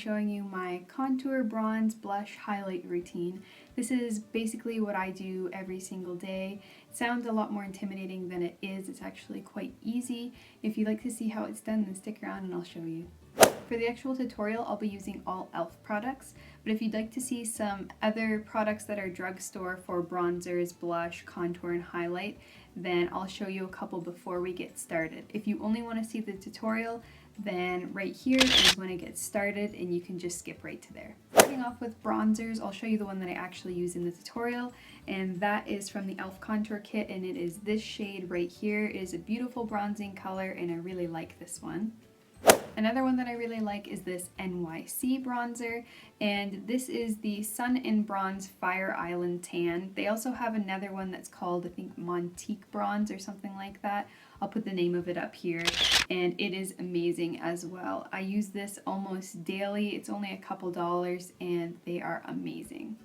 showing you my contour, bronze, blush, highlight routine. This is basically what I do every single day. It sounds a lot more intimidating than it is. It's actually quite easy. If you'd like to see how it's done, then stick around and I'll show you. For the actual tutorial, I'll be using all e.l.f. products, but if you'd like to see some other products that are drugstore for bronzers, blush, contour, and highlight, then I'll show you a couple before we get started. If you only want to see the tutorial, then right here is when it gets started and you can just skip right to there. Starting off with bronzers, I'll show you the one that I actually use in the tutorial, and that is from the e.l.f. contour kit, and it is this shade right here. It is a beautiful bronzing color and I really like this one. Another one that I really like is this NYC bronzer, and this is the Sun and Bronze Fire Island Tan. They also have another one that's called, I think, Montauk Bronze or something like that. I'll put the name of it up here, and it is amazing as well. I use this almost daily. It's only a couple dollars and they are amazing.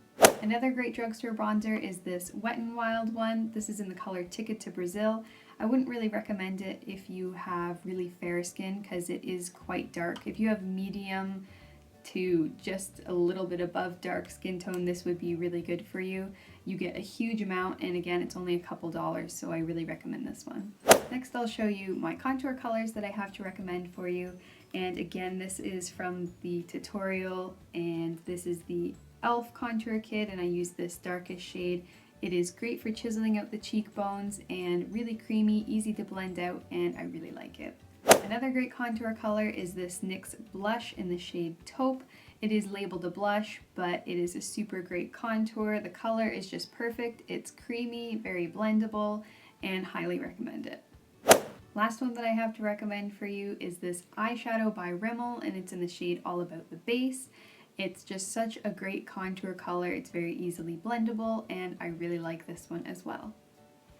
Another great drugstore bronzer is this Wet n Wild one. This is in the color Ticket to Brazil. I wouldn't really recommend it if you have really fair skin because it is quite dark. If you have medium to just a little bit above dark skin tone, this would be really good for you. You get a huge amount, and again, it's only a couple dollars, so I really recommend this one. Next, I'll show you my contour colors that I have to recommend for you. And again, this is from the tutorial, and this is the e.l.f. contour kit, and I use this darkest shade. It is great for chiseling out the cheekbones and really creamy, easy to blend out, and I really like it. Another great contour color is this NYX blush in the shade Taupe. It is labeled a blush, but it is a super great contour. The color is just perfect. It's creamy, very blendable, and highly recommend it. Last one that I have to recommend for you is this eyeshadow by Rimmel, and it's in the shade All About the Base. It's just such a great contour color. It's very easily blendable, and I really like this one as well.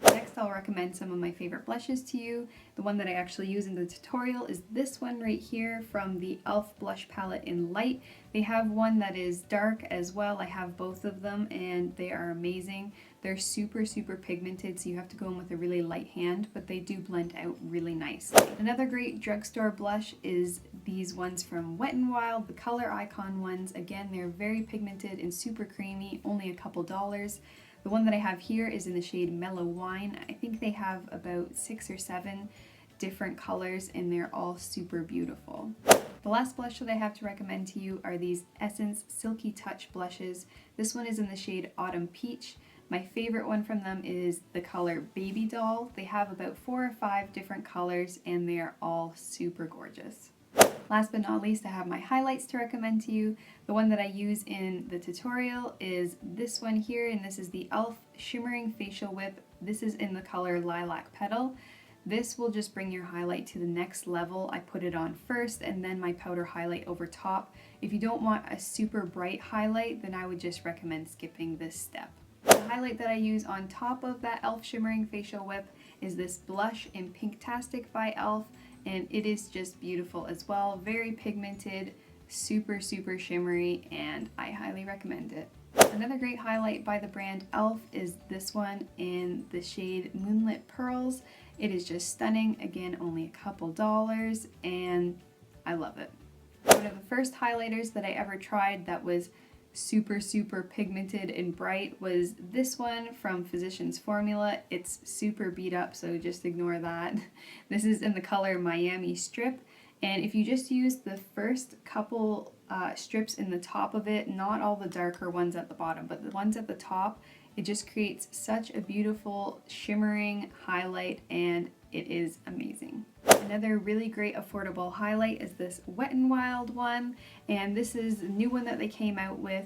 Next, I'll recommend some of my favorite blushes to you. The one that I actually use in the tutorial is this one right here from the e.l.f. blush palette in Light. They have one that is dark as well. I have both of them and they are amazing. They're super pigmented, so you have to go in with a really light hand, but they do blend out really nicely. Another great drugstore blush is these ones from Wet n Wild, the Color Icon ones. Again, they're very pigmented and super creamy, only a couple dollars. The one that I have here is in the shade Mellow Wine. I think they have about 6 or 7 different colors and they're all super beautiful. The last blush that I have to recommend to you are these Essence Silky Touch blushes. This one is in the shade Autumn Peach. My favorite one from them is the color Babydoll. They have about 4 or 5 different colors and they are all super gorgeous. Last but not least, I have my highlights to recommend to you. The one that I use in the tutorial is this one here, and this is the e.l.f. Shimmering Facial Whip. This is in the color Lilac Petal. This will just bring your highlight to the next level. I put it on first and then my powder highlight over top. If you don't want a super bright highlight, then I would just recommend skipping this step. The highlight that I use on top of that e.l.f. Shimmering Facial Whip is this blush in Pinktastic by e.l.f. and it is just beautiful as well. Very pigmented, super shimmery, and I highly recommend it. Another great highlight by the brand e.l.f. is this one in the shade Moonlit Pearls. It is just stunning. Again, only a couple dollars, and I love it. One of the first highlighters that I ever tried that was super pigmented and bright was this one from Physicians Formula. It's super beat up, so just ignore that. This is in the color Miami Strip, and if you just use the first couple strips in the top of it, not all the darker ones at the bottom, but the ones at the top, it just creates such a beautiful shimmering highlight and it is amazing. Another really great affordable highlight is this Wet n Wild one, and this is a new one that they came out with,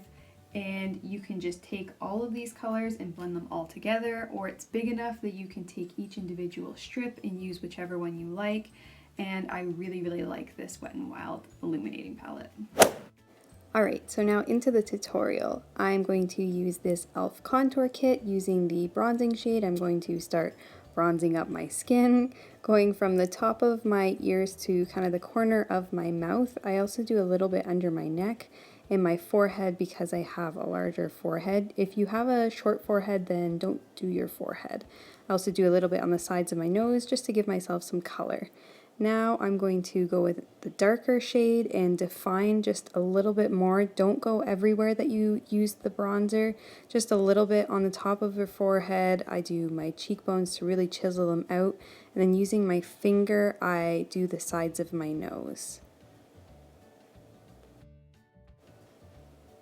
and you can just take all of these colors and blend them all together, or it's big enough that you can take each individual strip and use whichever one you like, and I really like this Wet n Wild illuminating palette. Alright, so now into the tutorial. I'm going to use this e.l.f. contour kit using the bronzing shade. I'm going to start bronzing up my skin, going from the top of my ears to kind of the corner of my mouth. I also do a little bit under my neck and my forehead because I have a larger forehead. If you have a short forehead, then don't do your forehead. I also do a little bit on the sides of my nose just to give myself some color. Now I'm going to go with the darker shade and define just a little bit more. Don't go everywhere that you use the bronzer, just a little bit on the top of your forehead. I do my cheekbones to really chisel them out, and then using my finger I do the sides of my nose.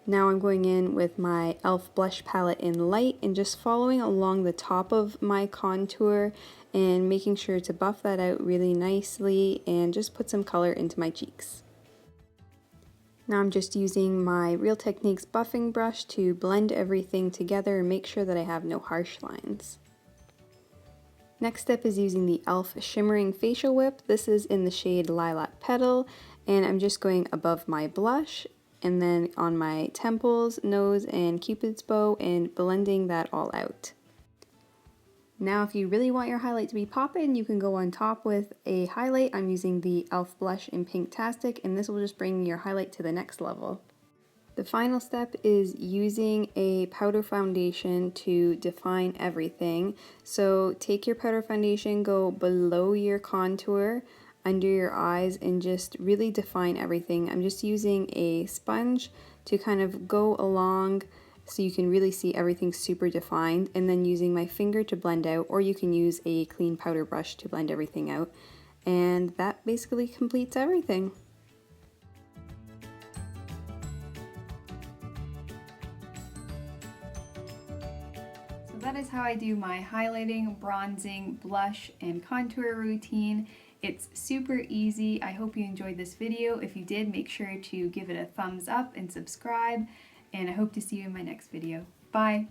Now I'm going in with my e.l.f. blush palette in light and just following along the top of my contour and making sure to buff that out really nicely and just put some color into my cheeks. Now I'm just using my Real Techniques buffing brush to blend everything together and make sure that I have no harsh lines. Next step is using the e.l.f. Shimmering Facial Whip. This is in the shade Lilac Petal, and I'm just going above my blush and then on my temples, nose, and cupid's bow and blending that all out. Now if you really want your highlight to be poppin', you can go on top with a highlight. I'm using the e.l.f. blush in Pinktastic, and this will just bring your highlight to the next level. The final step is using a powder foundation to define everything. So take your powder foundation, go below your contour, under your eyes, and just really define everything. I'm just using a sponge to kind of go along so you can really see everything super defined, and then using my finger to blend out, or you can use a clean powder brush to blend everything out. And that basically completes everything. So that is how I do my highlighting, bronzing, blush, and contour routine. It's super easy. I hope you enjoyed this video. If you did, make sure to give it a thumbs up and subscribe, and I hope to see you in my next video. Bye!